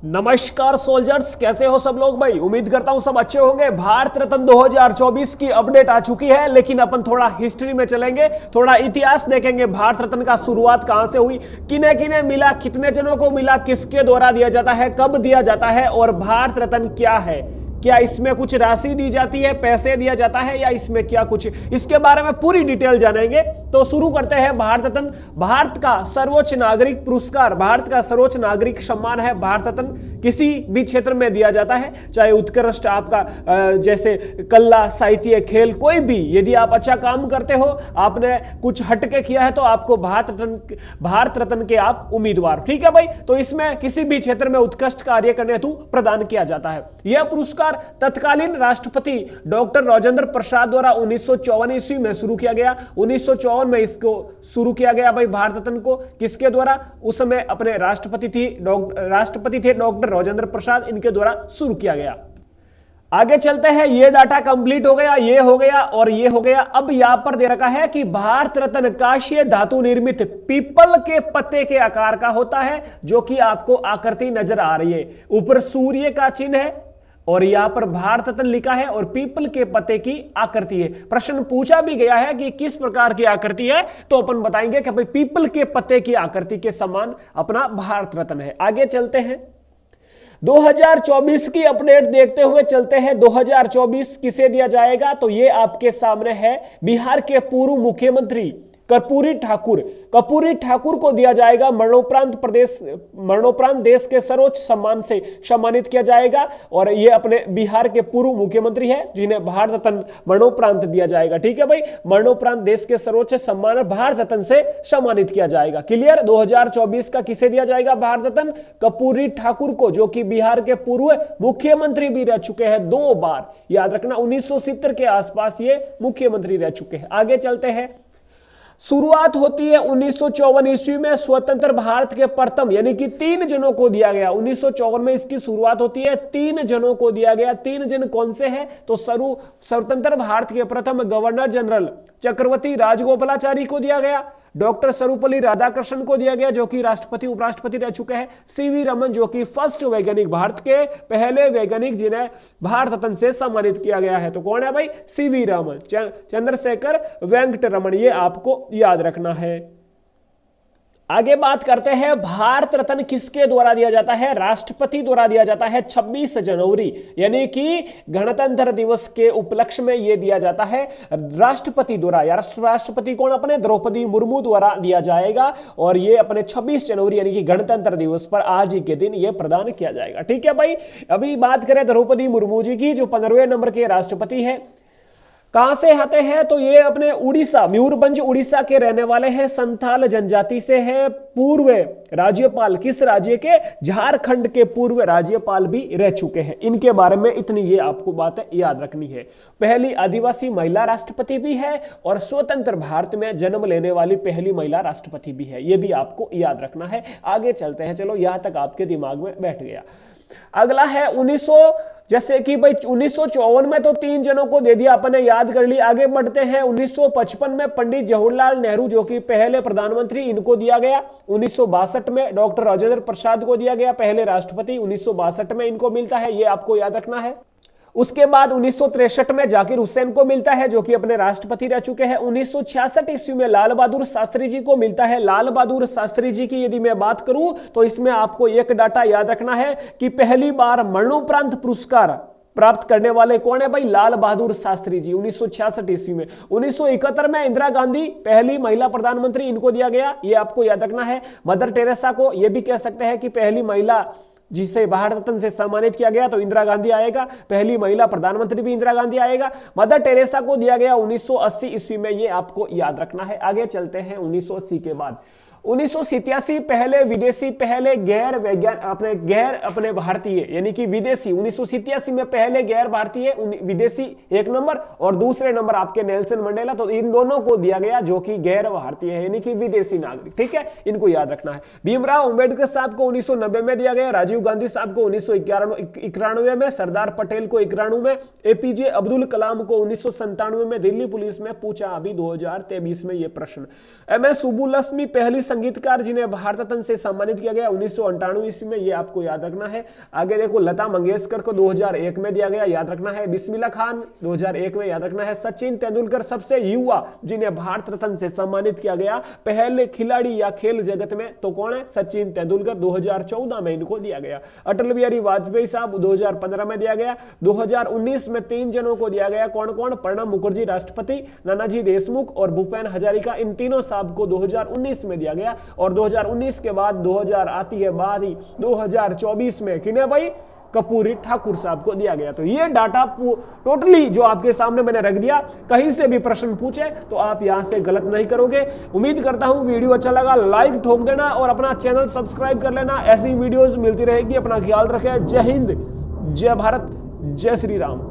नमस्कार सोल्जर्स, कैसे हो सब लोग भाई। उम्मीद करता हूं सब अच्छे होंगे। भारत रत्न 2024 की अपडेट आ चुकी है, लेकिन अपन थोड़ा हिस्ट्री में चलेंगे, थोड़ा इतिहास देखेंगे। भारत रत्न का शुरुआत कहां से हुई, किन्हें किन्हें मिला, कितने जनों को मिला, किसके द्वारा दिया जाता है, कब दिया जाता है और भारत रत्न क्या है। क्या इसमें कुछ राशि दी जाती है, पैसे दिया जाता है या इसमें क्या कुछ, इसके बारे में पूरी डिटेल जानेंगे। तो शुरू करते हैं। भारत रत्न भारत का सर्वोच्च नागरिक पुरस्कार, भारत का सर्वोच्च नागरिक सम्मान है भारत रत्न। किसी भी क्षेत्र में दिया जाता है, चाहे उत्कृष्ट आपका जैसे कला, साहित्य, खेल, कोई भी। यदि आप अच्छा काम करते हो, आपने कुछ हटके किया है, तो आपको भारत रत्न के आप उम्मीदवार। ठीक है भाई। तो इसमें किसी भी क्षेत्र में उत्कृष्ट कार्य करने हेतु प्रदान किया जाता है। यह पुरस्कार तत्कालीन राष्ट्रपति डॉक्टर राजेंद्र प्रसाद द्वारा 1954 ईस्वी में शुरू किया गया। 1954 में इसको शुरू किया गया भाई भारत रत्न को। किसके द्वारा? उस समय अपने राष्ट्रपति थे डॉक्टर राजेंद्र प्रसाद, इनके द्वारा शुरू किया गया। आगे चलते हैं। ये डाटा कंप्लीट हो गया, ये हो गया और ये हो गया। अब यहां पर दे रखा है कि भारत रत्न काश्य धातु निर्मित पीपल के पत्ते के आकार का होता है, जो कि आपको आकृति नजर आ रही है। ऊपर सूर्य का चिन्ह है और यहां पर भारत रत्न लिखा है और पीपल के पत्ते की आकृति है। प्रश्न पूछा भी गया है कि किस प्रकार की आकृति है, तो अपन बताएंगे कि भाई पीपल के पत्ते की आकृति के समान अपना भारत रत्न है। आगे चलते हैं। 2024 की अपडेट देखते हुए चलते हैं। 2024 किसे दिया जाएगा, तो ये आपके सामने है। बिहार के पूर्व मुख्यमंत्री कर्पूरी ठाकुर को दिया जाएगा मरणोपरांत देश के सर्वोच्च सम्मान से सम्मानित किया जाएगा। और ये अपने बिहार के पूर्व मुख्यमंत्री है, जिन्हें भारत रत्न मरणोपरांत दिया जाएगा। ठीक है भाई। मरणोपरांत देश के सर्वोच्च सम्मान भारत रत्न से सम्मानित किया जाएगा। क्लियर। 2024 का किसे दिया जाएगा भारत रत्न? कर्पूरी ठाकुर को, जो कि बिहार के पूर्व मुख्यमंत्री भी रह चुके हैं 2 बार। याद रखना, 1970 के आसपास ये मुख्यमंत्री रह चुके हैं। आगे चलते हैं। शुरुआत होती है 1954 ईस्वी में। स्वतंत्र भारत के प्रथम, यानी कि 3 जनों को दिया गया। 1954 में इसकी शुरुआत होती है, 3 जनों को दिया गया। 3 जन कौन से हैं? तो स्वतंत्र भारत के प्रथम गवर्नर जनरल चक्रवर्ती राजगोपालाचारी को दिया गया। डॉक्टर सर्वपल्ली राधाकृष्णन को दिया गया, जो कि राष्ट्रपति उपराष्ट्रपति रह चुके हैं। सीवी रमन, जो कि फर्स्ट वैज्ञानिक, भारत के पहले वैज्ञानिक जिन्हें भारत रत्न से सम्मानित किया गया है। तो कौन है भाई? सीवी रमन, चंद्रशेखर वेंकट रमन। ये आपको याद रखना है। आगे बात करते हैं। भारत रत्न किसके द्वारा दिया जाता है? राष्ट्रपति द्वारा दिया जाता है। 26 जनवरी, यानी कि गणतंत्र दिवस के उपलक्ष्य में यह दिया जाता है राष्ट्रपति द्वारा। राष्ट्रपति कौन? अपने द्रौपदी मुर्मू द्वारा दिया जाएगा। और ये अपने 26 जनवरी यानी कि गणतंत्र दिवस पर आज ही के दिन यह प्रदान किया जाएगा। ठीक है भाई। अभी बात करें द्रौपदी मुर्मू जी की, जो 15वें नंबर के राष्ट्रपति है। कहां से आते हैं? तो ये अपने उड़ीसा, मयूरभंज उड़ीसा के रहने वाले हैं। संथाल जनजाति से है। पूर्व राज्यपाल किस राज्य के? झारखंड के पूर्व राज्यपाल भी रह चुके हैं। इनके बारे में इतनी ये आपको बातें याद रखनी है। पहली आदिवासी महिला राष्ट्रपति भी है और स्वतंत्र भारत में जन्म लेने वाली पहली महिला राष्ट्रपति भी है। ये भी आपको याद रखना है। आगे चलते हैं। चलो, यहां तक आपके दिमाग में बैठ गया। अगला है 1900, जैसे कि भाई 1954 में तो 3 जनों को दे दिया, अपने याद कर ली। आगे बढ़ते हैं। 1955 में पंडित जवाहरलाल नेहरू, जो कि पहले प्रधानमंत्री, इनको दिया गया। 1962 में डॉक्टर राजेंद्र प्रसाद को दिया गया, पहले राष्ट्रपति। 1962 में इनको मिलता है, ये आपको याद रखना है। उसके बाद 1963 में जाकिर हुसैन को मिलता है, जो कि अपने राष्ट्रपति रह चुके हैं। 1966 ईस्वी में लाल बहादुर शास्त्री जी को मिलता है। लाल बहादुर शास्त्री जी की यदि मैं बात करूं, तो इसमें आपको एक डाटा याद रखना है कि पहली बार मरणोपरांत पुरस्कार प्राप्त करने वाले कौन है भाई? लाल बहादुर शास्त्री जी, 1966 ईस्वी में। 1971 में इंदिरा गांधी, पहली महिला प्रधानमंत्री, इनको दिया गया। ये आपको याद रखना है। मदर टेरेसा को ये भी कह सकते हैं कि पहली महिला जिसे भारत रत्न से सम्मानित किया गया, तो इंदिरा गांधी आएगा। पहली महिला प्रधानमंत्री भी इंदिरा गांधी आएगा। मदर टेरेसा को दिया गया 1980 ईस्वी में। ये आपको याद रखना है। आगे चलते हैं। 1980 के बाद 1987 पहले विदेशी, पहले गैर अपने भारतीय, यानी कि विदेशी। 1987 में पहले गैर भारतीय विदेशी 1 नंबर और दूसरे नंबर आपके नेल्सन मंडेला। तो इन दोनों को दिया गया, जो कि गैर भारतीय है, यानी कि विदेशी नागरिक। ठीक है, इनको याद रखना है। भीमराव अंबेडकर साहब को 1990 में दिया गया। राजीव गांधी साहब को 1991 में। सरदार पटेल को 91 में। एपीजे अब्दुल कलाम को 1997 में। दिल्ली पुलिस में पूछा अभी 2023 में ये प्रश्न। एमएस सुब्बुलक्ष्मी पहली संगीतकार जिन्हें भारत रत्न से सम्मानित किया गया 1998 ईस्वी में, ये आपको याद रखना है। आगे देखो लता मंगेशकर को 2001 में दिया गया, याद रखना है। बिस्मिल्लाह खान 2001 में, याद रखना है। सचिन तेंदुलकर सबसे युवा जिन्हें भारत रत्न से सम्मानित किया गया पहले खिलाड़ी या खेल जगत में, तो कौन है? सचिन तेंदुलकर, 2014 में इनको दिया गया। अटल बिहारी वाजपेयी साहब 2015 में दिया गया। 2019 में 3 जनों को दिया गया, कौन कौन? प्रणब मुखर्जी राष्ट्रपति, नानाजी देशमुख और भूपेन हजारिका, इन तीनों साहब को 2019 में दिया गया। और 2019 के बाद 2000 आती है बात ही 2024 में किन्हें भाई? कर्पूरी ठाकुर साहब को दिया गया। तो ये डाटा टोटली जो आपके सामने मैंने रख दिया, कहीं से भी प्रश्न पूछे तो आप यहां से गलत नहीं करोगे। उम्मीद करता हूं वीडियो अच्छा लगा, लाइक ठोक देना और अपना चैनल सब्सक्राइब कर लेना। ऐसी वीडियोस मिलती रहेगी। अपना ख्याल रखें। जय हिंद, जय भारत, जय श्री राम।